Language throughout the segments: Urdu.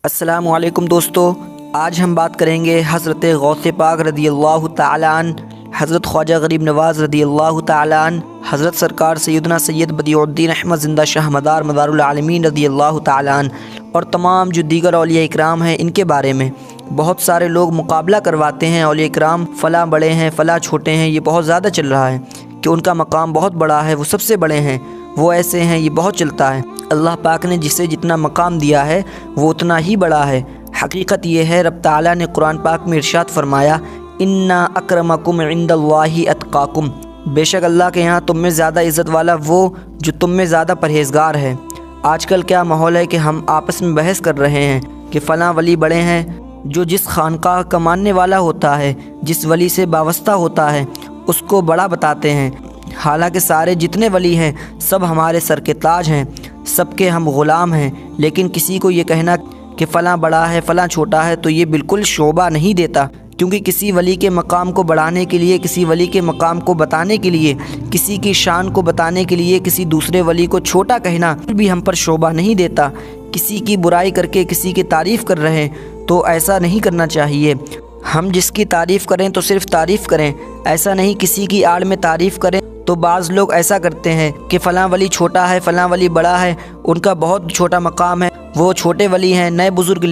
السلام علیکم دوستو، آج ہم بات کریں گے حضرت غوث پاک رضی اللہ تعالیٰ عنہ، حضرت خواجہ غریب نواز رضی اللہ تعالیٰ عنہ، حضرت سرکار سیدنا سید بدیع الدین احمد زندہ شاہ مدار مدار العالمین رضی اللہ تعالیٰ عنہ اور تمام جو دیگر اولیاء اکرام ہیں ان کے بارے میں۔ بہت سارے لوگ مقابلہ کرواتے ہیں، اولیاء اکرام فلاں بڑے ہیں فلاں چھوٹے ہیں، یہ بہت زیادہ چل رہا ہے کہ ان کا مقام بہت بڑا ہے، وہ سب سے بڑے ہیں، وہ ایسے ہیں، یہ بہت چلتا ہے۔ اللہ پاک نے جسے جتنا مقام دیا ہے وہ اتنا ہی بڑا ہے۔ حقیقت یہ ہے، رب تعالیٰ نے قرآن پاک میں ارشاد فرمایا، اِنَّا اَكْرَمَكُمْ عِنْدَ اللّٰهِ اَتْقَاكُمْ، بے شک اللہ کے یہاں تم میں زیادہ عزت والا وہ جو تم میں زیادہ پرہیزگار ہے۔ آج کل کیا ماحول ہے کہ ہم آپس میں بحث کر رہے ہیں کہ فلاں ولی بڑے ہیں، جو جس خانقاہ کا ماننے والا ہوتا ہے، جس ولی سے وابستہ ہوتا ہے اس کو بڑا بتاتے ہیں، حالانکہ سارے جتنے ولی ہیں سب ہمارے سر کے تاج ہیں، سب کے ہم غلام ہیں۔ لیکن کسی کو یہ کہنا کہ فلاں بڑا ہے فلاں چھوٹا ہے تو یہ بالکل شعبہ نہیں دیتا، کیونکہ کسی ولی کے مقام کو بڑھانے کے لیے، کسی ولی کے مقام کو بتانے کے لیے، کسی کی شان کو بتانے کے لیے کسی دوسرے ولی کو چھوٹا کہنا بھی ہم پر شعبہ نہیں دیتا۔ کسی کی برائی کر کے کسی کی تعریف کر رہے ہیں تو ایسا نہیں کرنا چاہیے۔ ہم جس کی تعریف کریں تو صرف تعریف کریں، ایسا نہیں کسی کی آڑ میں تعریف کریں۔ تو بعض لوگ ایسا کرتے ہیں کہ فلاں ولی چھوٹا ہے فلاں ولی بڑا ہے، ان کا بہت چھوٹا مقام ہے، وہ چھوٹے ولی ہیں، نئے بزرگ،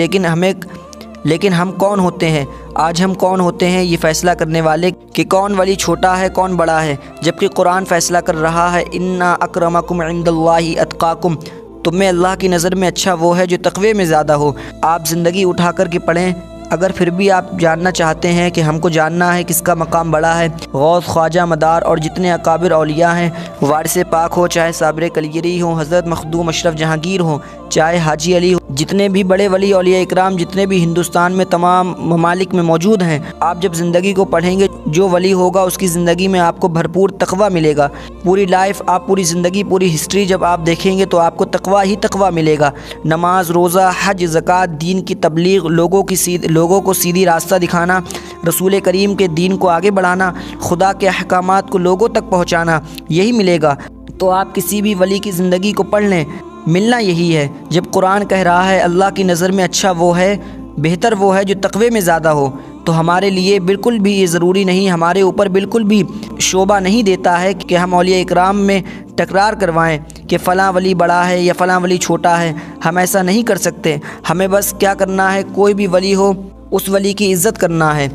لیکن ہم کون ہوتے ہیں؟ آج ہم کون ہوتے ہیں یہ فیصلہ کرنے والے کہ کون ولی چھوٹا ہے کون بڑا ہے؟ جبکہ قرآن فیصلہ کر رہا ہے، اِنَّا اَكْرَمَكُمْ عِنْدَ اللّٰهِ اَتْقَاكُمْ، تم میں اللہ کی نظر میں اچھا وہ ہے جو تقوی میں زیادہ ہو۔ آپ زندگی اٹھا کر کے پڑھیں، اگر پھر بھی آپ جاننا چاہتے ہیں کہ ہم کو جاننا ہے کس کا مقام بڑا ہے، غوث، خواجہ، مدار اور جتنے اکابر اولیاء ہیں، وارث پاک ہو چاہے صابر کلیری ہوں، حضرت مخدوم اشرف جہانگیر ہوں، چاہے حاجی علی ہوں، جتنے بھی بڑے ولی اولیاء اکرام جتنے بھی ہندوستان میں تمام ممالک میں موجود ہیں، آپ جب زندگی کو پڑھیں گے، جو ولی ہوگا اس کی زندگی میں آپ کو بھرپور تقویٰ ملے گا۔ پوری لائف، آپ پوری زندگی، پوری ہسٹری جب آپ دیکھیں گے تو آپ کو تقویٰ ہی تقویٰ ملے گا۔ نماز، روزہ، حج، زکوٰۃ، دین کی تبلیغ، لوگوں کو سیدھی راستہ دکھانا، رسول کریم کے دین کو آگے بڑھانا، خدا کے احکامات کو لوگوں تک پہنچانا، یہی ملے گا۔ تو آپ کسی بھی ولی کی زندگی کو پڑھ لیں، ملنا یہی ہے۔ جب قرآن کہہ رہا ہے اللہ کی نظر میں اچھا وہ ہے، بہتر وہ ہے جو تقوی میں زیادہ ہو، تو ہمارے لیے بالکل بھی یہ ضروری نہیں، ہمارے اوپر بالکل بھی شعبہ نہیں دیتا ہے کہ ہم اولیاء اکرام میں تکرار کروائیں کہ فلاں ولی بڑا ہے یا فلاں ولی چھوٹا ہے۔ ہم ایسا نہیں کر سکتے۔ ہمیں بس کیا کرنا ہے، کوئی بھی ولی ہو اس ولی کی عزت کرنا ہے،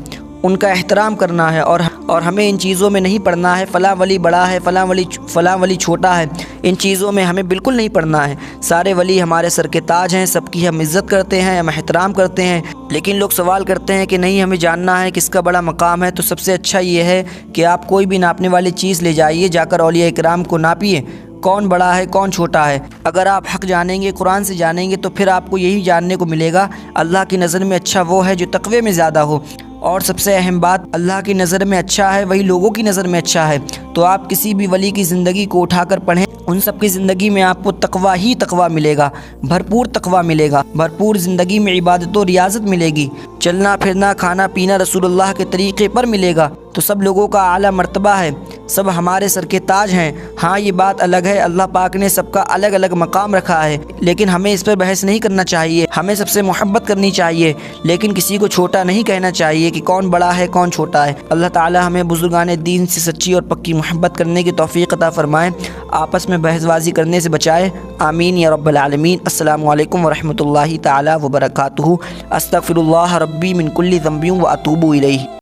ان کا احترام کرنا ہے، اور ہمیں ان چیزوں میں نہیں پڑھنا ہے فلاں ولی بڑا ہے فلاں ولی چھوٹا ہے، ان چیزوں میں ہمیں بالکل نہیں پڑھنا ہے۔ سارے ولی ہمارے سر کے تاج ہیں، سب کی ہم عزت کرتے ہیں، ہم احترام کرتے ہیں۔ لیکن لوگ سوال کرتے ہیں کہ نہیں، ہمیں جاننا ہے کس کا بڑا مقام ہے۔ تو سب سے اچھا یہ ہے کہ آپ کوئی بھی ناپنے والی چیز لے جائیے، جا کر اولیاء اکرام کو ناپیے، کون بڑا ہے کون چھوٹا ہے۔ اگر آپ حق جانیں گے، قرآن سے جانیں گے، تو پھر آپ کو یہی جاننے کو ملے گا، اللہ کی نظر میں اچھا وہ ہے جو تقوی میں زیادہ ہو۔ اور سب سے اہم بات، اللہ کی نظر میں اچھا ہے وہی لوگوں کی نظر میں اچھا ہے۔ تو آپ کسی بھی ولی کی زندگی کو اٹھا کر پڑھیں، ان سب کی زندگی میں آپ کو تقویٰ ہی تقویٰ ملے گا، بھرپور تقویٰ ملے گا، بھرپور زندگی میں عبادت و ریاضت ملے گی، چلنا پھرنا کھانا پینا رسول اللہ کے طریقے پر ملے گا۔ تو سب لوگوں کا اعلیٰ مرتبہ ہے، سب ہمارے سر کے تاج ہیں۔ ہاں، یہ بات الگ ہے، اللہ پاک نے سب کا الگ الگ مقام رکھا ہے، لیکن ہمیں اس پر بحث نہیں کرنا چاہیے۔ ہمیں سب سے محبت کرنی چاہیے، لیکن کسی کو چھوٹا نہیں کہنا چاہیے کہ کون بڑا ہے کون چھوٹا ہے۔ اللہ تعالی ہمیں بزرگان دین سے سچی اور پکی محبت کرنے کی توفیق عطا فرمائے، آپس میں بحث بازی کرنے سے بچائے، آمین یا رب العالمین۔ السلام علیکم ورحمۃ اللہ تعالی وبرکاتہ۔ استغفر اللہ ربی من کل ذنب واتوب الیہ۔